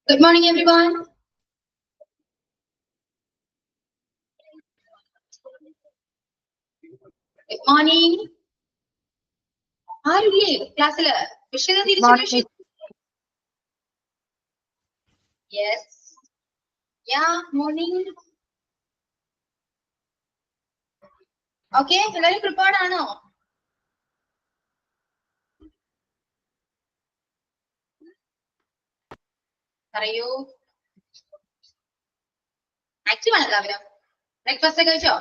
Good morning, everyone. Good morning. ആരുല്ലേ ക്ലാസ്സില് വിഷയം തിരിച്ചു? Yes. Yeah, morning. Okay, എല്ലാവരും പ്രിപ്പയർഡ് ആണോ? പറയൂ. ആക്റ്റീവ് ആണ് എല്ലാവരും. ബ്രേക്ക്ഫാസ്റ്റ് ഒക്കെ കഴിച്ചോ?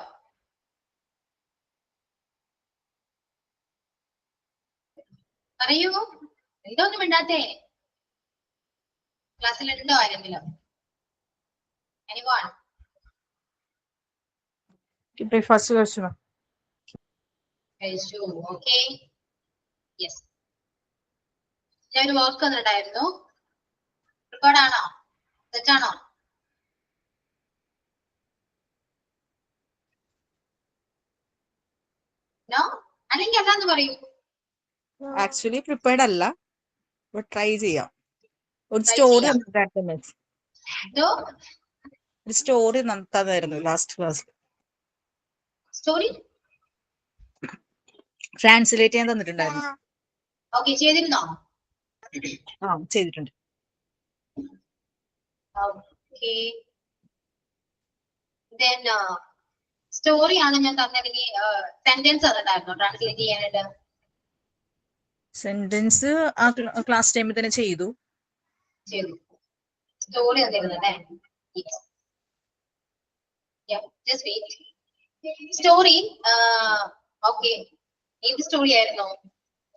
പറയൂ. എന്തോ ഒന്നും മിണ്ടാത്തേ? ക്ലാസ്സിലുണ്ടോ ആരെങ്കിലും? Anyone? ബ്രേക്ക്ഫാസ്റ്റ് കഴിച്ചു. കഴിച്ചു. Okay. Yes. ഞാൻ ഒരു വർക്ക് തന്നിട്ടുണ്ടായിരുന്നു. പ്രിപ്പയർഡ് ആണോ? തെറ്റാണോ? No? അല്ലെങ്കിൽ അല്ലാന്ന് പറയൂ. ആക്ച്വലി പ്രിപ്പയർഡ് അല്ല, ട്രൈ ചെയ്യാം. ഒരു സ്റ്റോറി തന്നായിരുന്നു ലാസ്റ്റ് ക്ലാസ്സിൽ. സ്റ്റോറി ട്രാൻസ്ലേറ്റ് ചെയ്യാൻ തന്നിട്ടുണ്ടായിരുന്നു. ഓക്കെ, ചെയ്തിരുന്നോ? ചെയ്തിട്ടുണ്ട്. ഓക്കെ, ദെൻ സ്റ്റോറി ആണ് ഞാൻ തന്നെങ്കിൽ സെന്റൻസ് തന്നിട്ടുണ്ടായിരുന്നു ട്രാൻസ്ലേറ്റ് ചെയ്യാനായിട്ട്. സെന്റൻസ് ആ ക്ലാസ് ടൈമിൽ തന്നെ ചെയ്തു. സ്റ്റോറി തന്നിരുന്നല്ലേ? Story okay. ഏത് സ്റ്റോറി ആയിരുന്നു?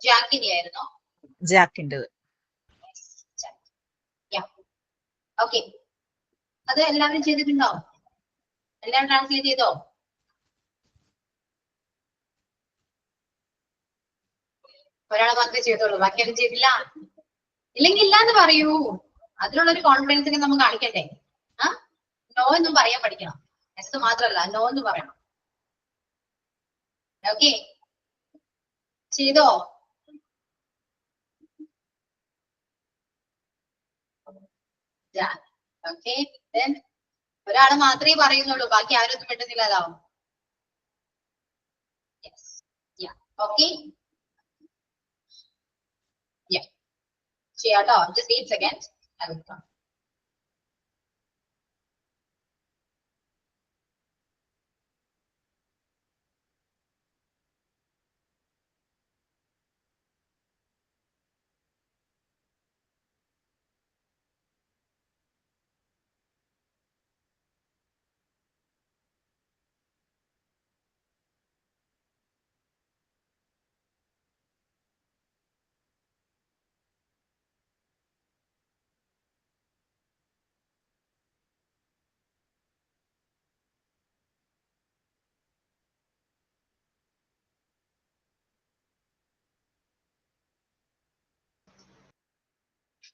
ജാക്കിന്റെ ആയിരുന്നോ? ജാക്കിൻ്റെത്. ഓക്കെ, അത് എല്ലാവരും ചെയ്തിട്ടുണ്ടോ? എല്ലാവരും ട്രാൻസ്ലേറ്റ് ചെയ്തോ? ഒരാളെ മാത്രമേ ചെയ്തോളൂ, ബാക്കിയാരും ചെയ്തില്ല? ഇല്ലെങ്കിൽ ഇല്ലാന്ന് പറയൂ. അതിനുള്ളൊരു കോൺഫിഡൻസ് നമുക്ക് കാണിക്കണ്ടേ? നോ എന്നും പറയാൻ പഠിക്കണം. എസ് മാത്രല്ല, നോ എന്ന് പറയണം. ഓക്കെ, ചെയ്തോ? ഓക്കെ, ഒരാള് മാത്രമേ പറയുന്നുള്ളൂ, ബാക്കി ആരും ഒന്നും കിട്ടുന്നില്ല. അതാവും. ഓക്കെ, ചെയ്യാട്ടോ. Just 8 seconds.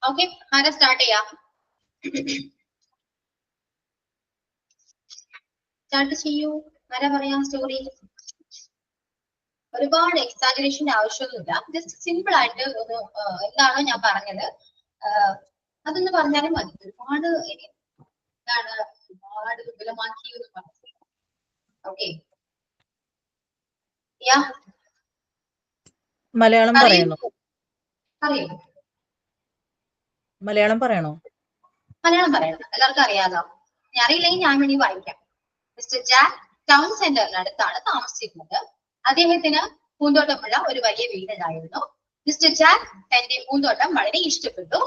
ഓക്കെ, ആരാ സ്റ്റാർട്ട് ചെയ്യാം? സ്റ്റാർട്ട് ചെയ്യൂ. ആരാ പറയാം സ്റ്റോറി? ഒരുപാട് എക്സാജറേഷന്റെ ആവശ്യമൊന്നുമില്ല. ജസ്റ്റ് സിമ്പിൾ ആയിട്ട് ഒന്ന് എന്താണോ ഞാൻ പറഞ്ഞത് അതൊന്ന് പറഞ്ഞാലും മതി. ഒരുപാട് എന്താണ് ഒരുപാട് വിപുലമാക്കി എന്ന് പറഞ്ഞു. ഓക്കെ, മലയാളം പറയണോ? പറയൂ. മലയാളം പറയണോ? മലയാളം പറയണം, എല്ലാവർക്കും അറിയാലോ. ഞാൻ അറിയില്ലെങ്കിൽ ഞാൻ വേണ്ടി വായിക്കാം. മിസ്റ്റർ ജാക്ക് ടൗൺ സെന്ററിനടുത്താണ് താമസിച്ചിരുന്നത്. അദ്ദേഹത്തിന് പൂന്തോട്ടമുള്ള ഒരു വലിയ വീടുണ്ടായിരുന്നു. മിസ്റ്റർ ജാക്ക് തന്റെ പൂന്തോട്ടം വളരെ ഇഷ്ടപ്പെട്ടു.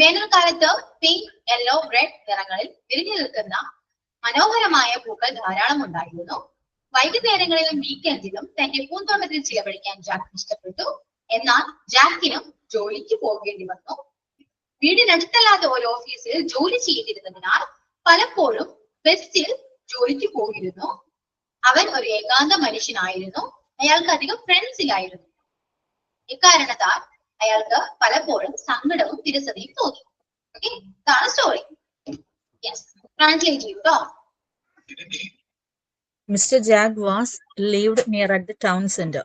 വേനൽക്കാലത്ത് പിങ്ക്, യെല്ലോ, റെഡ് നിറങ്ങളിൽ വിരിഞ്ഞു നിൽക്കുന്ന മനോഹരമായ പൂക്കൾ ധാരാളം ഉണ്ടായിരുന്നു. വൈകുന്നേരങ്ങളിലും വീക്കെൻഡിലും തന്റെ പൂന്തോട്ടത്തിൽ ചിലവഴിക്കാൻ ജാക്ക് ഇഷ്ടപ്പെട്ടു. എന്നാൽ ജാക്കിനും ജോലിക്ക് പോകേണ്ടി വന്നു. വീടിനടുത്തല്ലാത്ത ഒരു ഓഫീസിൽ ജോലി ചെയ്തിരുന്നതിനാൽ പലപ്പോഴും ബസ്സിൽ ജോലിക്ക് പോയിരുന്നു. അവൻ ഒരു ഏകാന്ത മനുഷ്യനായിരുന്നു. അയാൾക്ക് അധികം ഫ്രണ്ട്സ് ഇല്ലായിരുന്നു. ഇക്കാരണത്താൽ അയാൾക്ക് പലപ്പോഴും സങ്കടവും വിരസതയും തോന്നി. ഓക്കെ, ഇതാണ് സ്റ്റോറി. യെസ്, ട്രാൻസ്ലേറ്റ് ചെയ്യൂട്ടോ. Mr. Jack lived near at the town center.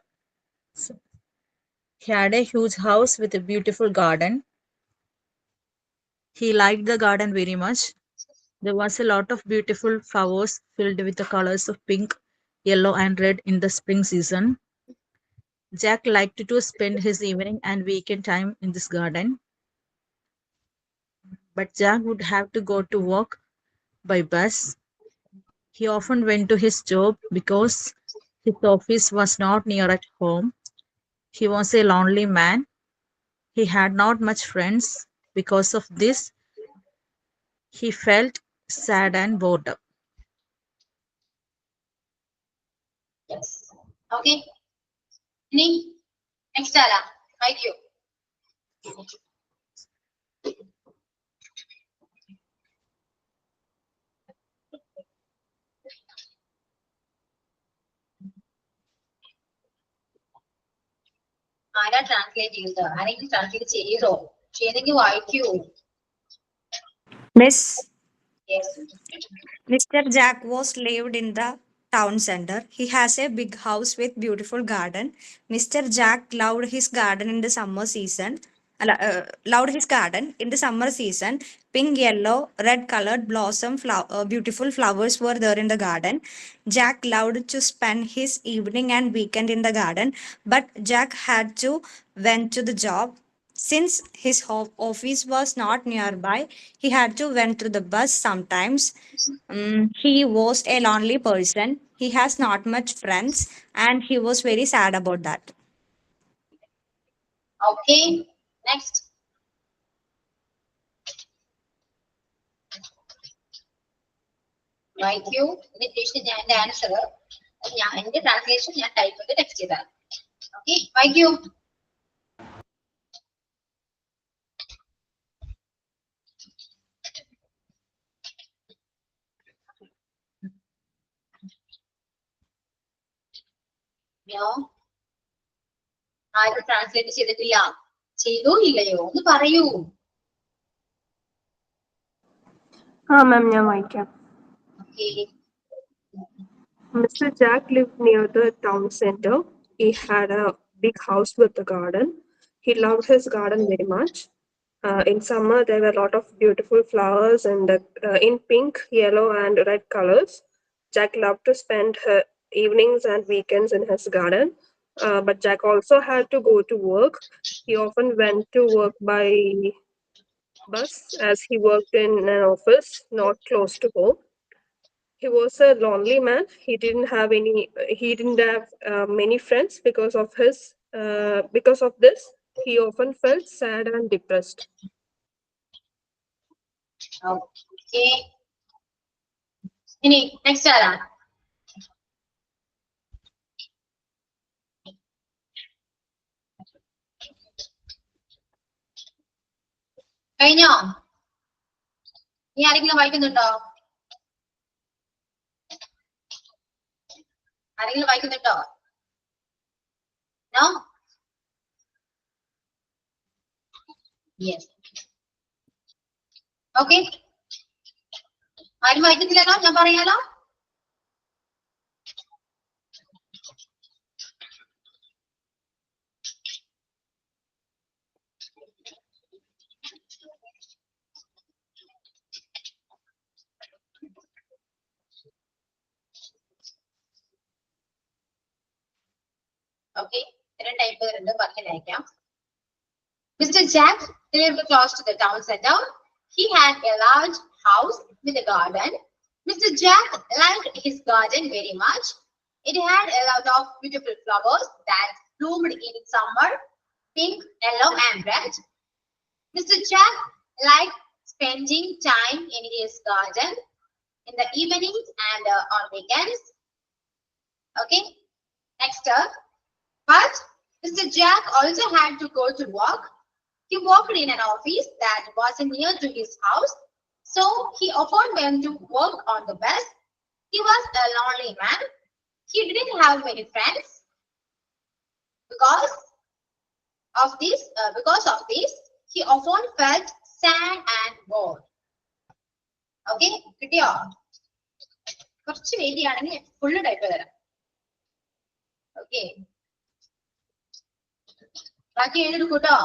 He had a huge house with a beautiful garden. He liked the garden very much. There was a lot of beautiful flowers filled with the colors of pink, yellow, and red in the spring season. Jack liked to spend his evening and weekend time in this garden, but Jack would have to go to work by bus. He often went to his job because his office was not near at home. He was a lonely man. He had not much friends. Because of this, he felt sad and bored. Yes. Okay. ഇനി next ആരാ? വായിക്കൂ. ആരാ translate ചെയ്തത്? ആരെങ്കിലും translate ചെയ്തോ? ചെയ്തെങ്കിൽ വായിക്കൂ. Miss, Yes. Mr. Jack was lived in the town center. He has a big house with beautiful garden. Mr. Jack loved his garden in the summer season. Loved his garden in the summer season. Pink, yellow, red colored beautiful flowers were there in the garden. Jack loved to spend his evening and weekend in the garden, but Jack had to went to the job. Since his office was not nearby, he had to went through the bus sometimes. He was a lonely person. He has not much friends, and he was very sad about that. Okay. Next. വായിക്കൂ. ഇതിന് ശേഷം ഞാൻ എന്റെ answer എന്റെ translation ഞാൻ type ചെയ്ത് text ചെയ്തതാണ്. Okay, വായിക്കൂ. ആരും ട്രാൻസ്ലേറ്റ് ചെയ്തിട്ടില്ല? ചെയ്തോ ഇല്ലയോ ഒന്ന് പറയൂ. Ma'am, ഞാൻ വായിക്കാം. Okay. Mr. Jack lived near the town center. He had a big house with a garden. He loved his garden very much. In summer, there were a lot of beautiful flowers and in pink, yellow, and red colors. Jack loved to spend her evenings and weekends in his garden. But Jack also had to go to work. He often went to work by bus as he worked in an office not close to home. He was a lonely man. He didn't have many friends because of this. He often felt sad and depressed. Okay. ഇനി next ആരാ? കഴിഞ്ഞോ? ഇനി ആരെങ്കിലും വായിക്കുന്നുണ്ടോ? ആരെങ്കിലും വായിക്കുന്നുണ്ടോ? No? Yes. Okay. ആരും വായിക്കുന്നില്ലല്ലോ? ഞാൻ പറയാലോ. Okay, ഇത്ര ടൈപ്പ് വരുന്നുണ്ട്, പറഞ്ഞില്ലായിരിക്കാം. Mr. Jack lived close to the town center. He had a large house with a garden. Mr. Jack liked his garden very much. It had a lot of beautiful flowers that bloomed in summer, pink, yellow, and red. Mr. Jack liked spending time in his garden in the evenings and on weekends. Okay, next up. But Mr. Jack also had to go to work. He worked in an office that wasn't near to his house, so he often went to work on the bus. He was a lonely man. He didn't have many friends. Because of this, he often felt sad and bored. Okay, കിട്ടിയോ? കുറച്ച് wait ചെയ്യുകയാണെങ്കിൽ full type തരാം. Okay, ബാക്കി എഴുതി കൂട്ടോ.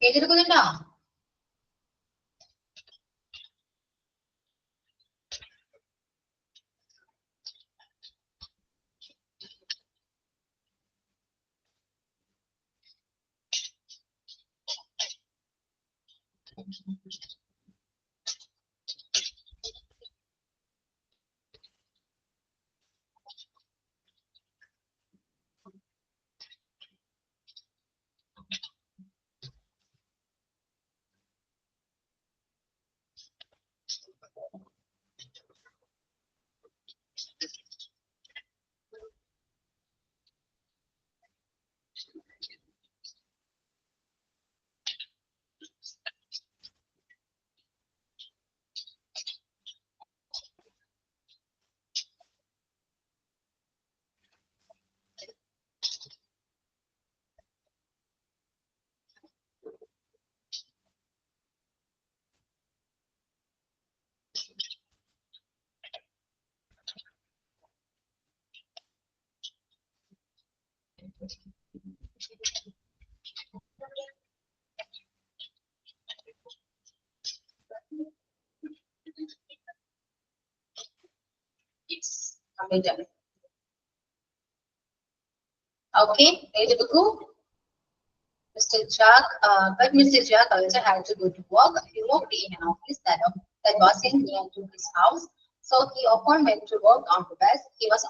എഴുതിയെടുക്കുന്നുണ്ടോ? Okay, എഴുതിയെടുക്കൂ. Mr. Jack, but Mr. Jack also had to go to work. He worked in an office that wasn't near to his house, so he often went to work on the bus. He was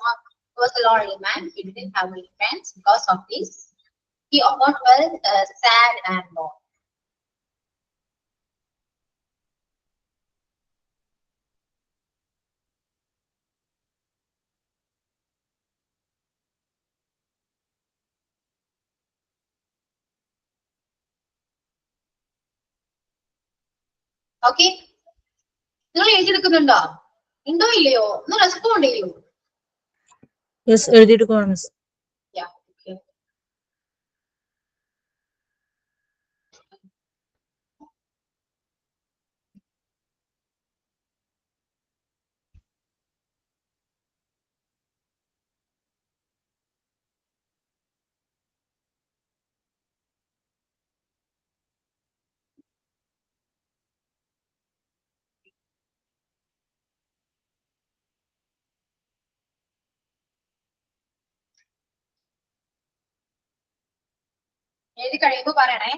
a lonely man. He didn't have many friends because of this. He often felt sad and low. Okay, നിങ്ങൾ എഴുതിയെടുക്കുന്നുണ്ടോ? ഉണ്ടോ ഇല്ലയോ? ഒന്ന് respond ചെയ്യൂ. Yes, എഴുതിയെടുക്കുവാണ് miss. എഴുതി കഴിയുമ്പോ പറയണേ.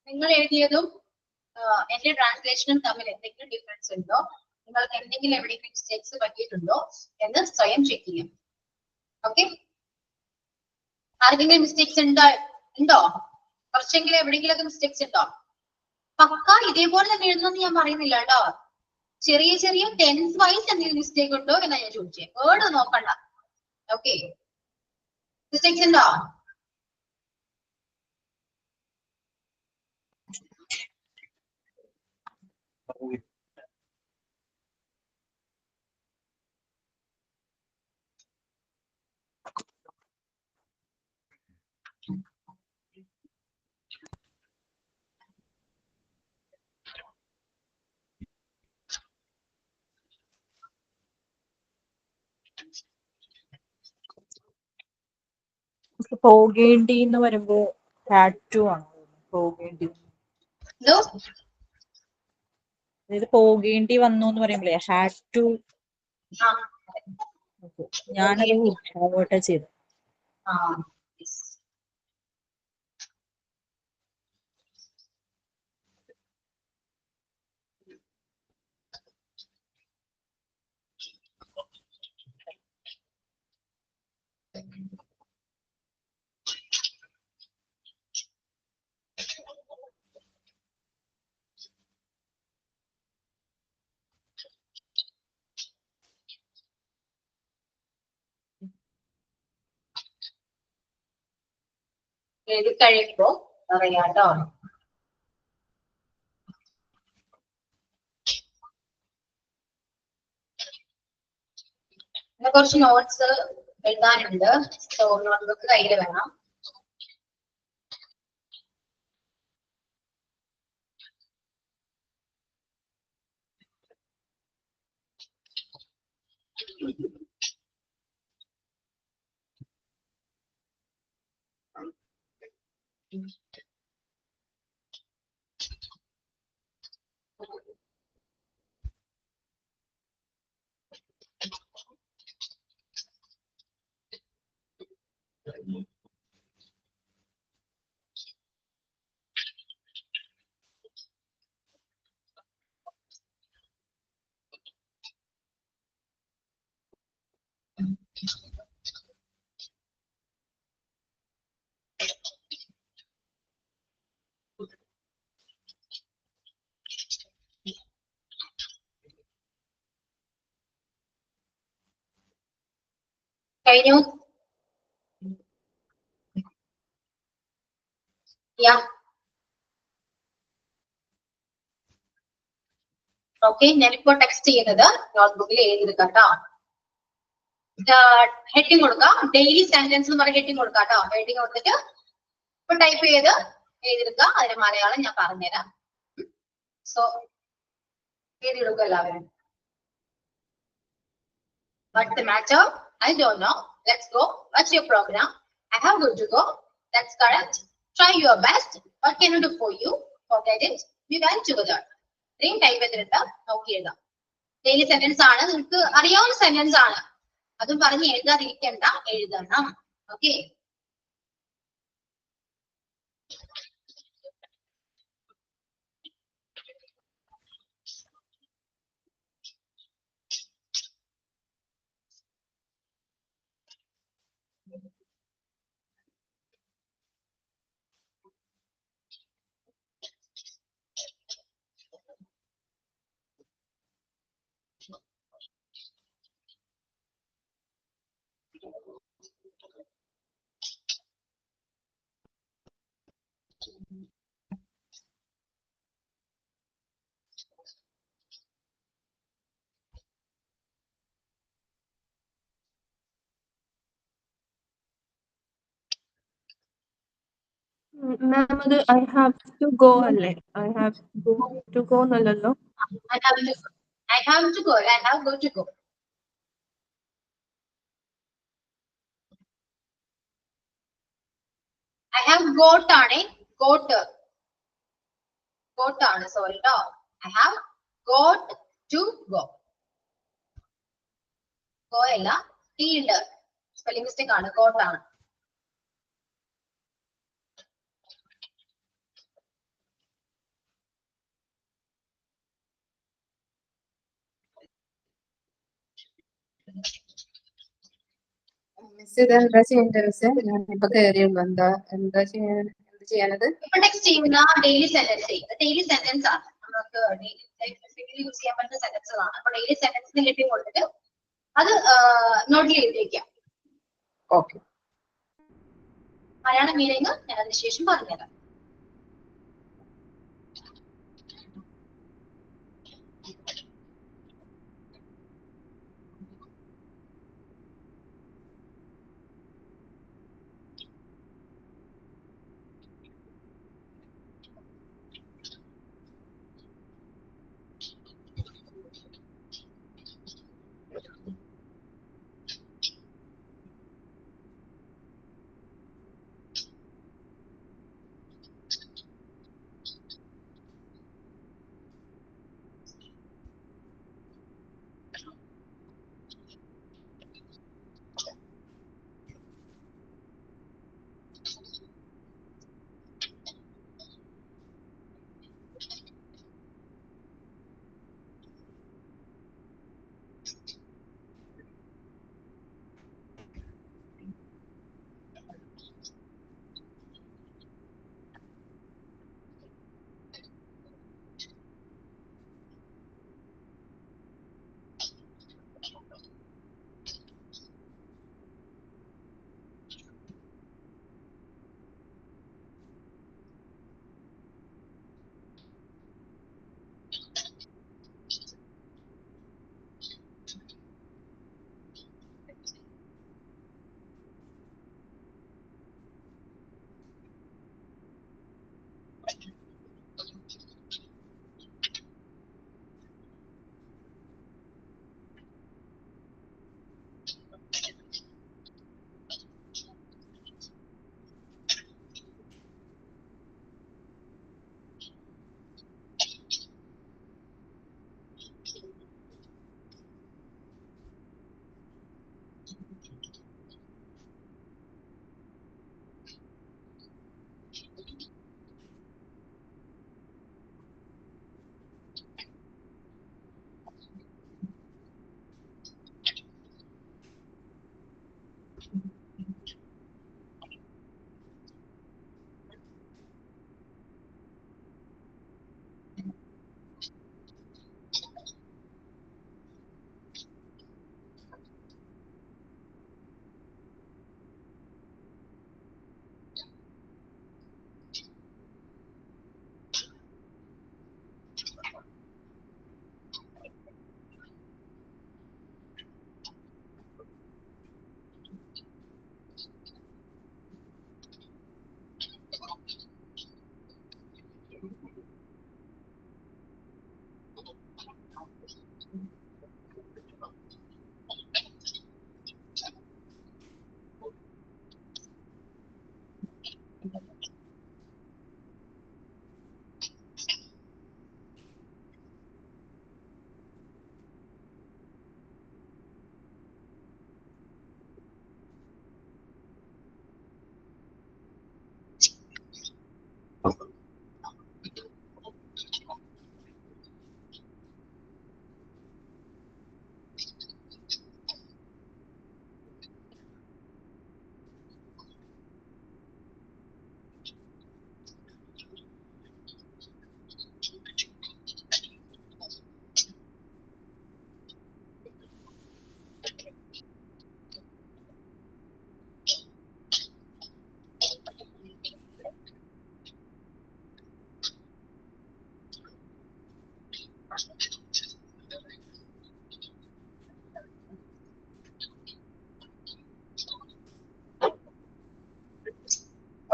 നിങ്ങൾ എഴുതിയതും എന്റെ ട്രാൻസ്ലേഷനും തമ്മിൽ എന്തെങ്കിലും ഡിഫറൻസ് ഉണ്ടോ, നിങ്ങൾക്ക് എന്തെങ്കിലും എവിടെയെങ്കിലും മിസ്റ്റേക്സ് പറ്റിയിട്ടുണ്ടോ എന്ന് സ്വയം ചെക്ക് ചെയ്യാം. ഓക്കെ, ആർക്കെങ്കിലും മിസ്റ്റേക്സ് ഉണ്ടോ? കുറച്ചെങ്കിലും എവിടെയെങ്കിലും മിസ്റ്റേക്സ് ഉണ്ടോ? പക്ക ഇതേപോലെ തന്നെ എഴുതുമെന്ന് ഞാൻ പറയുന്നില്ല കേട്ടോ. ചെറിയ ചെറിയ ടെൻസ് വൈസ് എന്തെങ്കിലും മിസ്റ്റേക്ക് ഉണ്ടോ എന്നാ ഞാൻ ചോദിച്ചേ. വേർഡ് നോക്കണ്ട. ഓക്കെ, മിസ്റ്റേക്സ് ഉണ്ടോ? പോകേണ്ടി എന്ന് പറയുമ്പോ ഹാഡ് ടു ആണ്. പോകേണ്ടി, അതായത് പോകേണ്ടി വന്നു എന്ന് പറയുമ്പോഴേ ഹാഡ് ടു. ഞാനത് ഫോർവേഡ് ചെയ്തു. എഴുതി കഴിയുമ്പോ പറയാട്ടോ. പിന്നെ കുറച്ച് നോട്ട്സ് എഴുതാനുണ്ട്. സോ നോട്ട്ബുക്ക് കയ്യിൽ വേണം. കഴിഞ്ഞു? Yeah okay. ഞാനിപ്പോ ടെക്സ്റ്റ് ചെയ്യുന്നത് നോട്ട്ബുക്കിൽ എഴുതിയെടുക്കാം കേട്ടോ. ഹെഡിങ് കൊടുക്കാം. ഡെയിലി സെന്റൻസ് എന്ന് പറഞ്ഞ ഹെഡിങ് കൊടുക്കാം കേട്ടോ. ഹെഡിങ് കൊടുത്തിട്ട് ഇപ്പൊ ടൈപ്പ് ചെയ്ത് എഴുതിയെടുക്കുക. അതിന് മലയാളം ഞാൻ പറഞ്ഞുതരാം. സോ എഴുതിയെടുക്കുക എല്ലാവരും. What's the matter? I don't know. Let's go. What's your program? I have got to go. That's correct. Try your best. What can I do for you? Forget it. We went together. ഇത്രയും type ചെയ്തെടുത്ത് നോക്കി എഴുതാം. Daily sentence ആണ്. നിങ്ങൾക്ക് അറിയാവുന്ന sentence ആണ്. അതും പറഞ്ഞ് എഴുതാതിരിക്കണ്ട, എഴുതണം. Okay. Ma'am, I have to go അല്ലേ? I have to go എന്നല്ലല്ലോ. I have to go. I have to go. I have got to go. I have got ആണ്. Got. Got ആണ്. Sorry ട്ടോ. I have got to go. Go അല്ല. T ഉണ്ട്. Spelling mistake ആണ്. Got ആണ്. Miss ഇതെന്താ ചെയ്യേണ്ടത് miss? ഞാൻ ഇപ്പൊ കയറിയുള്ളൂ. എന്താ ചെയ്യാനത്? ഇപ്പൊ ടെക്സ്റ്റ് ചെയ്യുന്ന ഡെയിലി സെന്റൻസ് ഡെയിലി സെന്റൻസ് ആണ്. നമുക്ക് യൂസ് ചെയ്യാൻ പറ്റുന്ന സെന്റൻസുകളാണ്. അപ്പൊ ഡെയിലി സെന്റൻസിന് ഹെഡിങ് കൊടുത്തിട്ട് അത് നോട്ടിൽ എഴുതി വെക്കാം. ഓക്കെ. മലയാളം മീനിങ് ഞാൻ അതിന് ശേഷം പറഞ്ഞുതരാം.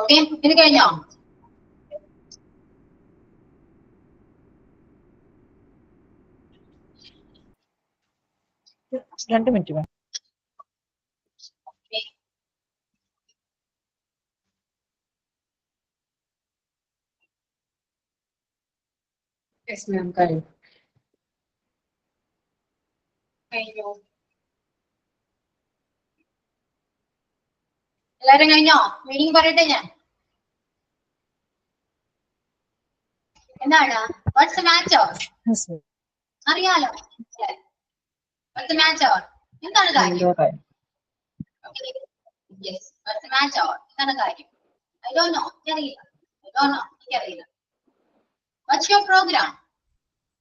ഓക്കെ, ഇത് കഴിഞ്ഞോ? രണ്ട് മിനിറ്റ് വേണം. Yes, ma'am. Correct. കഴിഞ്ഞു. എല്ലാരും കഴിഞ്ഞോ? മീനിങ് പറയട്ടെ ഞാൻ. എന്താണ്? What's the matter? Yes, ma'am. അറിയാലോ. What's the matter? എന്താണ് കാര്യം? Yes, what's the matter? എന്താണ് കാര്യം? I don't know. എനിക്കറിയില്ല. I don't know. എനിക്കറിയില്ല. What's your programme?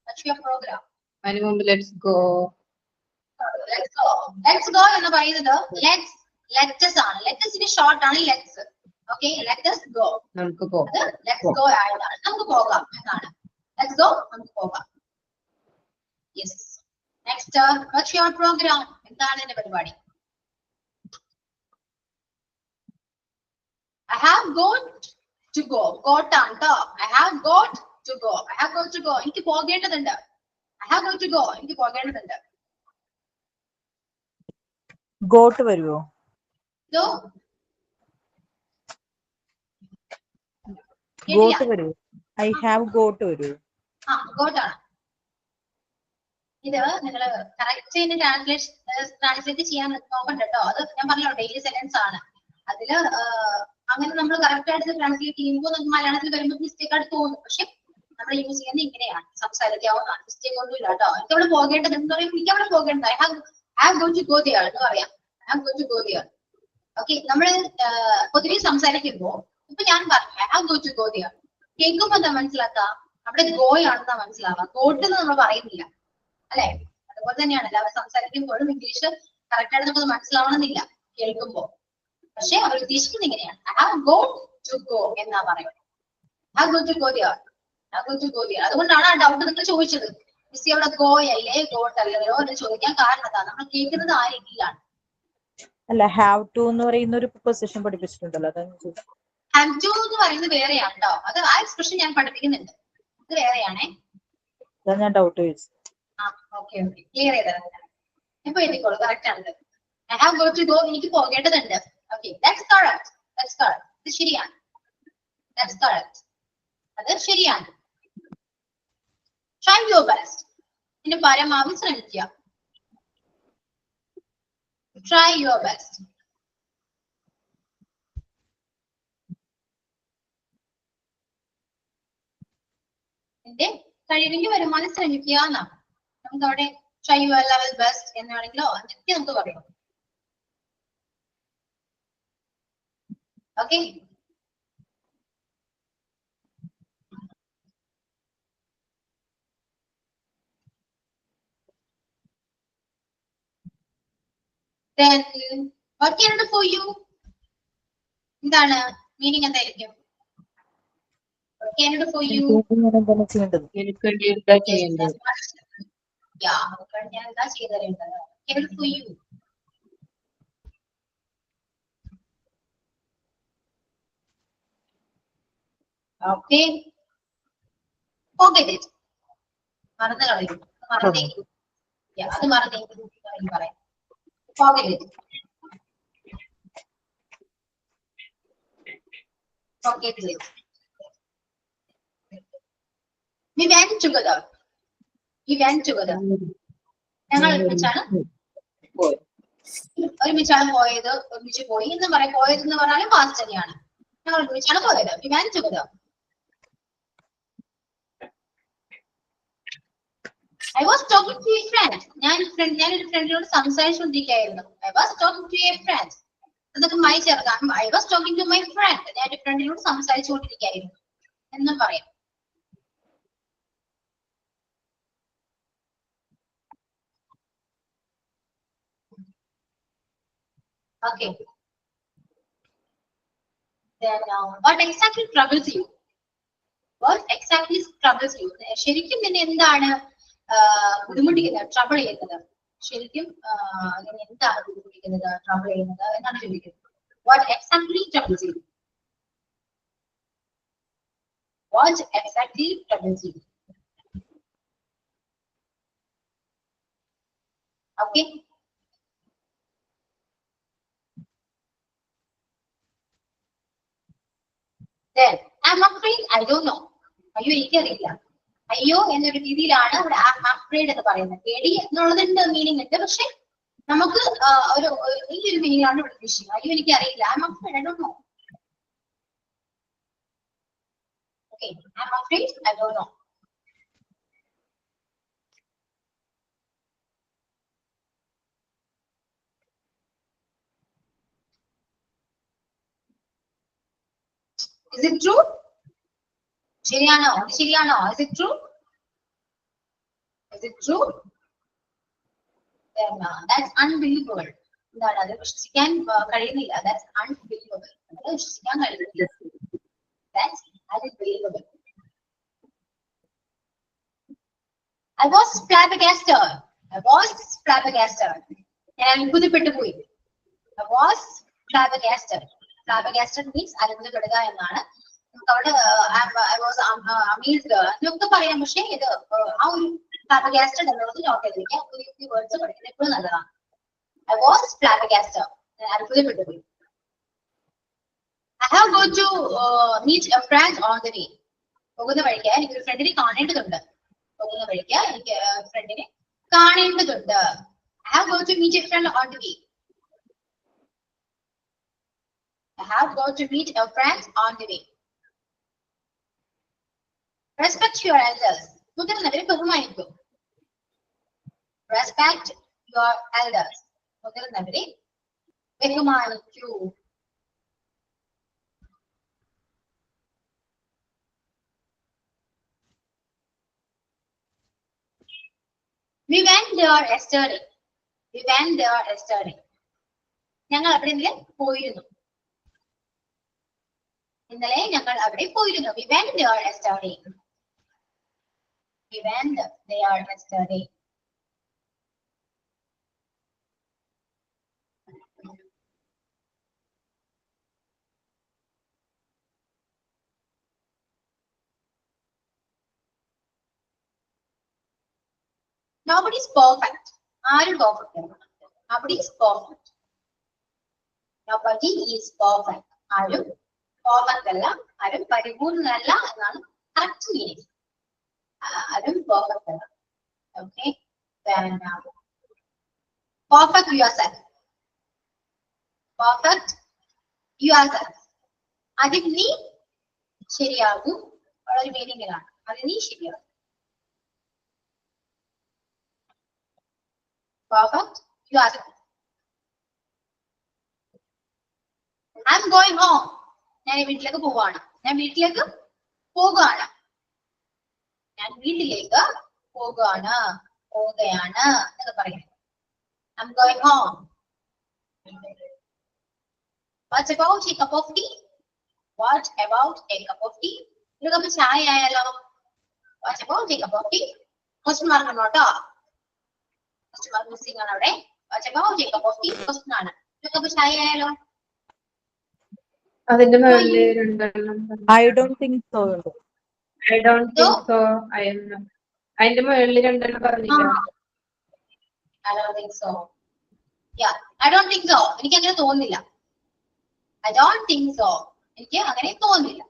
What's your programme? അതിന് മുമ്പ് let's go. Let's go. Let's go എന്ന് പറയുന്നത് ലെറ്റസ് ആണ്. ലെറ്റസിന്റെ ഷോർട്ട് ആണ് ലെറ്റ്സ്. Okay, let us go. നമുക്ക് പോകാം. അത് ലെറ്റ്സ് ഗോ ആയതാണ്. നമുക്ക് പോകാം എന്നാണ്. ലെറ്റ്സ് ഗോ, നമുക്ക് പോകാം. Yes. Next, what's your program? എന്താണ് എന്റെ പരിപാടി? I have got to go. Got ആണ് ട്ടോ. I have got to go. I have got to go. എനിക്ക് പോകേണ്ടതുണ്ട്. I have got to go. എനിക്ക് പോകേണ്ടതുണ്ട്. ഗോട്ട് വരുമോ? So, ഗോട്ട് വരുമോ? ഐ ഹാവ് ഗോട്ട് വരുമോ? got ആണ്. ഇത് നിങ്ങൾ കറക്റ്റ് ട്രാൻസ്ലേറ്റ് ചെയ്യാൻ നോക്കണ്ട കേട്ടോ. അത് ഞാൻ പറഞ്ഞല്ലോ, ഡെയിലി സെന്റൻസ് ആണ്. അതില് അങ്ങനെ നമ്മൾ കറക്റ്റ് ആയിട്ട് ട്രാൻസ്ലേറ്റ് ചെയ്യുമ്പോൾ നമുക്ക് മലയാളത്തിൽ വരുമ്പോൾ മിസ്റ്റേക്ക് ആയിട്ട് തോന്നും. പക്ഷെ നമ്മൾ യൂസ് ചെയ്യുന്നത് ഇങ്ങനെയാണ്, സംസാരിക്കാവുന്നതാണ്. മിസ്റ്റേക്ക് ഒന്നും ഇല്ല കേട്ടോ. എനിക്ക് അവിടെ പോകേണ്ടത് എന്ന് പറയുമ്പോൾ എനിക്ക് അവിടെ പോകേണ്ടത് I have going to go there എന്ന് പറയാം. I have going to go there. Okay, നമ്മൾ പൊതുവെ സംസാരിക്കുമ്പോൾ ഇപ്പൊ ഞാൻ പറഞ്ഞു I have going to go there. കേൾക്കുമ്പോ എന്താ മനസ്സിലാക്കാം? അവിടെ ഗോയാണെന്നാ മനസ്സിലാവാം. ഗോട്ട് എന്ന് നമ്മൾ പറയുന്നില്ല, അല്ലെ? അതുപോലെ തന്നെയാണ് എല്ലാവരും സംസാരിക്കുമ്പോഴും ഇംഗ്ലീഷ് കറക്റ്റ് ആയിട്ട് നമുക്ക് മനസ്സിലാവണമെന്നില്ല കേൾക്കുമ്പോ. പക്ഷെ അവർ ഉദ്ദേശിക്കുന്നത് ഇങ്ങനെയാണ്, I have got to go എന്നാ പറയുന്നത്. I have got to go there. I have got to go there. അതുകൊണ്ടാണ് ആ ഡൗട്ട് നിങ്ങൾ ചോദിച്ചത്. മിസ് അവിടെ ഗോയല്ലേ ഗോട്ട് അല്ലല്ലോ എന്ന് ചോദിക്കാൻ കാരണം അതാണ്, നമ്മൾ കേൾക്കുന്നത് ആ രീതിയിലാണ്. അല്ല, ഹാവ് ടു എന്ന് പറയുന്ന ഒരു പൊസിഷൻ പഠിപ്പിച്ചിട്ടുണ്ടല്ലോ, അതാണ്. ഹാവ് ടു എന്ന് പറയുന്നത് വേറെയാണ് കേട്ടോ. അത് ആ എക്സ്പ്രഷൻ ഞാൻ പഠിപ്പിക്കുന്നുണ്ട്, അത് വേറെയാണേ. ഞാൻ ഡൗട്ട് ചോദിച്ചു. ഓക്കെ ഓക്കെ, ക്ലിയർ ചെയ്തത്. ഇപ്പൊ എഴുതിക്കോളൂ, കറക്റ്റ് ആണ്. I have got to go, എനിക്ക് പോകേണ്ടതുണ്ട്. Okay, that's correct. That's correct. ഇത് ശരിയാണ്. That's correct. അത് ശരിയാണ്. Try your best. ഇതിന് പരമാവധി ശ്രമിക്കുക. Try your best. എന്റെ കഴിവിന്റെ പരമാവധി ശ്രമിക്കുക എന്നാണ്. നമുക്ക് അവിടെ try your level best എന്നാണെങ്കിലോ അതൊക്കെ നമുക്ക് പറയാം. Okay, then what can I do for you? എന്താണ് മീനിങ് എന്തായിരിക്കും? What can I do for you? എനിക്ക് വേണ്ടി എന്താ ചെയ്യേണ്ടത്? Yeah, ഞാൻ എന്താ ചെയ്തു തരേണ്ടത്? What can I do for you? Okay, forget it. മറന്നു കളയും. മറന്നേക്കും. അത് മറന്നേക്കും പറയാം. Forget it. Forget it. We went together. We went together. ഞങ്ങൾ ഒരുമിച്ചാണ് പോയത്, ഒരുമിച്ച് പോയി എന്ന് പറയാം. പോയത് എന്ന് പറഞ്ഞാൽ പാസ്റ്റ് തന്നെയാണ്. ഞങ്ങൾ ഒരുമിച്ചാണ് പോയത്. We went together. I was talking to a friend. ഞാൻ ഒരു ഫ്രണ്ടിനോട് സംസാരിച്ചുകൊണ്ടിരിക്കുകയായിരുന്നു. I was talking to a friend. അതൊക്കെ മൈ ചേർക്കാം. I was talking to my friend. ഞാൻ ഒരു ഫ്രണ്ടിനോട് സംസാരിച്ചുകൊണ്ടിരിക്കുകയായിരുന്നു എന്നും പറയാം. Okay. Then what exactly troubles you? What exactly troubles you? ശരിക്കും പിന്നെ എന്താണ് ബുദ്ധിമുട്ടിക്കുന്നത്, ട്രബിൾ ചെയ്യുന്നത്? ശരിക്കും എന്താണ് ബുദ്ധിമുട്ടിക്കുന്നത്, ട്രബിൾ ചെയ്യുന്നത് എന്നാണ് ചോദിക്കുന്നത്. What exactly troubles you? What exactly troubles you? Okay. Then I'm afraid I don't know. അയ്യോ എനിക്കറിയില്ല. അയ്യോ എന്നൊരു രീതിയിലാണ് ഇവിടെ I'm afraid എന്ന് പറയുന്നത്. പേടി എന്നുള്ളതിന്റെ മീനിങ് ഉണ്ട്, പക്ഷെ നമുക്ക് ഈ ഒരു മീനിങ് ആണ് ഇവിടെ ഉദ്ദേശിക്കുന്നത്. അയ്യോ എനിക്കറിയില്ല. I'm afraid I don't know. Okay, I'm afraid I don't know. Is it true? ശരിയാണോ? ശരിയാണോ? Is it true? Is it true? Then that's unbelievable. എന്താണ് അത്? വിശ്വസിക്കാൻ കഴിയുന്നില്ല. That's unbelievable. അത് വിശ്വസിക്കാൻ കഴിയുന്നില്ല. That's unbelievable. I was flabbergasted. I was flabbergasted. ഞാൻ അത്ഭുതപ്പെട്ടു പോയി. I was flabbergasted. Flabbergasted means അത്ഭുതപ്പെടുക എന്നാണ്. അവിടെ I was amazed എന്നൊക്കെ പറയാം. പക്ഷെ ഇത് ആ ഒരു flabbergasted എന്നുള്ളത് നോട്ട് ചെയ്തിരിക്കുക. ഈ വേർഡ്സ് പഠിക്കുന്നത് എപ്പോഴും നല്ലതാണ്. I was flabbergasted. അത്ഭുതപ്പെട്ടു പോയി. I have got to meet a friend on the way. പോകുന്ന വഴിക്ക് എനിക്ക് ഒരു ഫ്രണ്ടിനെ കാണേണ്ടതുണ്ട്. പോകുന്ന വഴിക്ക് എനിക്ക് ഫ്രണ്ടിനെ കാണേണ്ടതുണ്ട്. I have got to meet a friend on the way. I have got to meet a friend on the way. Respect your elders. മുതിർന്നവരെ ബഹുമാനിക്കൂ. Respect your elders. മുതിർന്നവരെ ബഹുമാനിക്കൂ. We went there yesterday. We went there yesterday. ഞങ്ങൾ അവിടെ പോയിരുന്നു. ഇന്നലെ ഞങ്ങൾ അവിടെ പോയിരുന്നു. We went there yesterday. We went there yesterday. Nobody is perfect. ആരും പെർഫെക്റ്റ് അല്ല. Nobody is perfect. Nobody is perfect. ആരും പെർഫെക്റ്റ് അല്ല, ആരും പരിപൂർണ്ണല്ല എന്നാണ് കറക്റ്റ് മീനിങ്. ആരും പെർഫെക്റ്റ് അല്ല. Okay. Then perfect yourself. Perfect yourself. അതിൽ നീ ശരിയാകും ഒരു മീനിങ്ങിലാണ്. അതിൽ നീ ശരിയാകും. Perfect yourself. I'm going home. ഞാൻ വീട്ടിലേക്ക് പോവാണ്. ഞാൻ വീട്ടിലേക്ക് പോകുകയാണ്. ഞാൻ വീട്ടിലേക്ക് പോകുകയാണ്. പോവുകയാണ് എന്നൊക്കെ പറയാം. I'm going home. What about a cup of tea? What about a cup of tea? ഒരു കപ്പ് ചായ ആയാലോ? What about a cup of tea? Question mark ഉണ്ടോ കേട്ടോ? ക്വസ്റ്റ്യൻ മാർക്ക് മിസ്സിംഗ് ആണ് അവിടെ. What about a cup of tea? Question ആണ്. ഒരു cup ചായ ആയാലോ? അതിന്റെ മുകളിൽ രണ്ടെണ്ണം. I don't think so. I don't think so. അതിന്റെ മുകളിൽ രണ്ടെണ്ണം പറഞ്ഞില്ല. I don't think so. Yeah, I don't think so. എനിക്ക് അങ്ങനെ തോന്നുന്നില്ല. I don't think so. എനിക്ക് അങ്ങനെ തോന്നുന്നില്ല.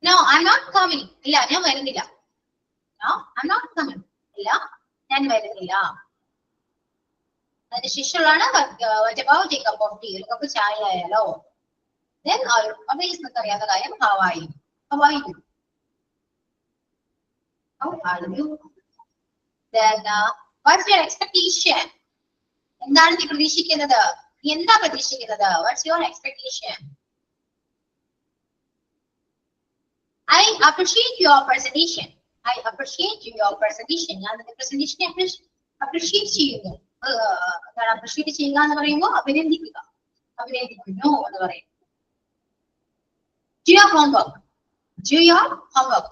No, I'm not coming. ഇല്ല, ഞാൻ വരുന്നില്ല. No, I'm not coming. ഇല്ല, ഞാൻ വരുന്നില്ല. അതിന് ശേഷമുള്ളതാണ് what about a cup of tea? ഒരു കപ്പ് ചായ ആയാലോ? Then നമുക്ക് അറിയാത്ത കാര്യം how are you? How are you? How are you? Then what's your expectation? എന്താണ് നീ പ്രതീക്ഷിക്കുന്നത്? നീ എന്താ പ്രതീക്ഷിക്കുന്നത്? What's your expectation? I appreciate your presentation. I appreciate your presentation. ഞാൻ നിന്റെ presentation appreciate ചെയ്യുന്നു. appreciate ചെയ്യുക എന്ന് പറയുമ്പോൾ അഭിനന്ദിക്കുക. അഭിനന്ദിക്കുന്നു എന്ന് പറയും. Do your homework. Do your homework.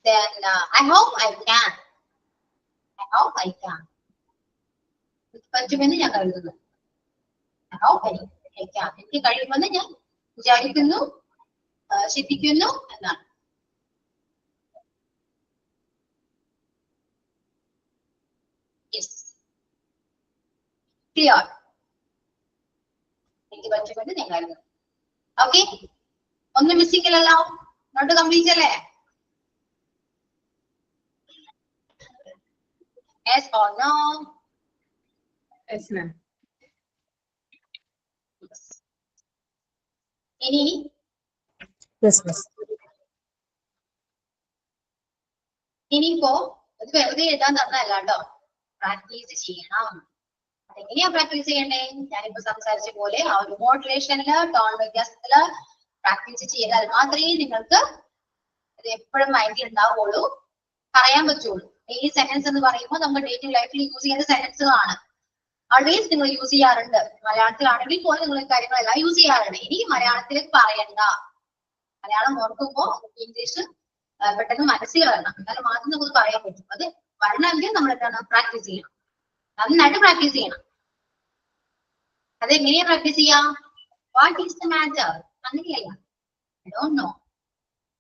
Then I hope I can. I hope I can. പറ്റുമെന്ന് ഞാൻ കരുതുന്നു. I hope I can. എനിക്ക് കഴിയുമെന്ന് ഞാൻ വിചാരിക്കുന്നു, ചിന്തിക്കുന്നു എന്നാണ്. Yes. Clear. എനിക്ക് പറ്റുമെന്ന് ഞാൻ കരുതുന്നു. ഓക്കെ, ഒന്നും മിസ്സിംഗ് ഇല്ലല്ലോ? നോട്ട് കംപ്ലീറ്റ് അല്ലേ? Yes or no? Yes, ma'am. ഇനി Yes, miss. ഇനിയിപ്പോ ഇത് വെറുതെ എഴുതാൻ തന്നല്ല കേട്ടോ, പ്രാക്ടീസ് ചെയ്യണം. അതെങ്ങനെയാ പ്രാക്ടീസ് ചെയ്യണ്ടേ? ഞാനിപ്പോ സംസാരിച്ച പോലെ ആ ഒരു മോഡുലേഷനില്, ടോൺ വ്യത്യാസത്തില് പ്രാക്ടീസ് ചെയ്താൽ മാത്രമേ നിങ്ങൾക്ക് ഇത് എപ്പോഴും മൈൻഡിൽ ഉണ്ടാവുള്ളൂ, പറയാൻ പറ്റുള്ളൂ. ഈ സെന്റൻസ് എന്ന് പറയുമ്പോൾ നമ്മൾ ഡേ ടു ലൈഫിൽ യൂസ് ചെയ്യുന്ന സെന്റൻസുകളാണ്. ഓൾവേസ് നിങ്ങൾ യൂസ് ചെയ്യാറുണ്ട്. മലയാളത്തിലാണെങ്കിൽ പോലും നിങ്ങൾ കാര്യങ്ങളെല്ലാം യൂസ് ചെയ്യാറുണ്ട്. ഇനി മലയാളത്തിലേക്ക് പറയണ്ട. മലയാളം ഓർക്കുമ്പോൾ ഇംഗ്ലീഷ് പെട്ടെന്ന് മനസ്സിൽ വരണം. എന്നാലും മാത്രം നമുക്ക് പറയാൻ പറ്റും. അത് വരണമെങ്കിൽ നമ്മൾ എന്താണ് പ്രാക്ടീസ് ചെയ്യണം, നന്നായിട്ട് പ്രാക്ടീസ് ചെയ്യണം. അതെങ്ങനെയാ പ്രാക്ടീസ് ചെയ്യാം? What is the matter? അങ്ങനെയല്ല. I don't know,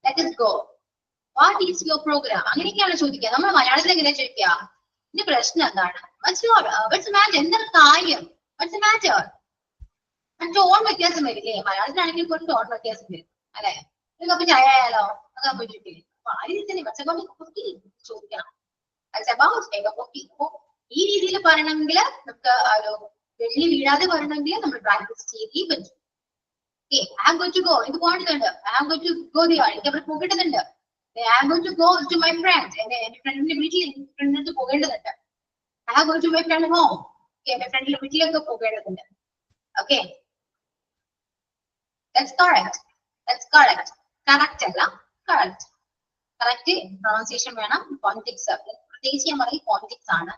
let us go. What is your programme? അങ്ങനെയൊക്കെയാണ് ചോദിക്കുക. നമ്മൾ മലയാളത്തിൽ എങ്ങനെയാ ചോദിക്കുക? ഇതിന്റെ പ്രശ്നം എന്താണ്? what's the matter? എന്താണ് കാര്യം? what's the matter? ടോൺ വ്യത്യാസം വരില്ലേ? മലയാളത്തിലാണെങ്കിൽ പോലും ടോൺ വ്യത്യാസം വരും അല്ലെ? നിങ്ങൾക്ക് ചായ ആയാലോ? അതാൻ പറ്റില്ലേ? അപ്പൊ ആ രീതിയിൽ തന്നെ ചോദിക്കണം. ഈ രീതിയിൽ പറയണമെങ്കിൽ നമുക്ക് ഒരു വെള്ളി വീഴാതെ പറയണമെങ്കിൽ നമ്മൾ പ്രാക്ടീസ് ചെയ്തേ പറ്റും. I am going to go. എനിക്ക് പോകേണ്ടതുണ്ട്. I am going to go there. എനിക്ക് അവിടെ പോകേണ്ടതുണ്ട്. I am going to go to my friend. എന്റെ ഫ്രണ്ടിന്റെ വീട്ടിൽ ഫ്രണ്ടിന്റെ പോകേണ്ടതുണ്ട്. I am going to my friend home. എന്റെ ഫ്രണ്ടിന്റെ വീട്ടിലേക്ക് പോകേണ്ടതുണ്ട്. Okay, that's correct. That's correct. Correct അല്ല, കറക്റ്റ്. കറക്റ്റ് പ്രൊണൗൺസിയേഷൻ വേണം. കോൺടെക്സ്റ്റ് പ്രത്യേകിച്ച് ഞാൻ പറയും കോൺടെക്സ്റ്റ് ആണ്.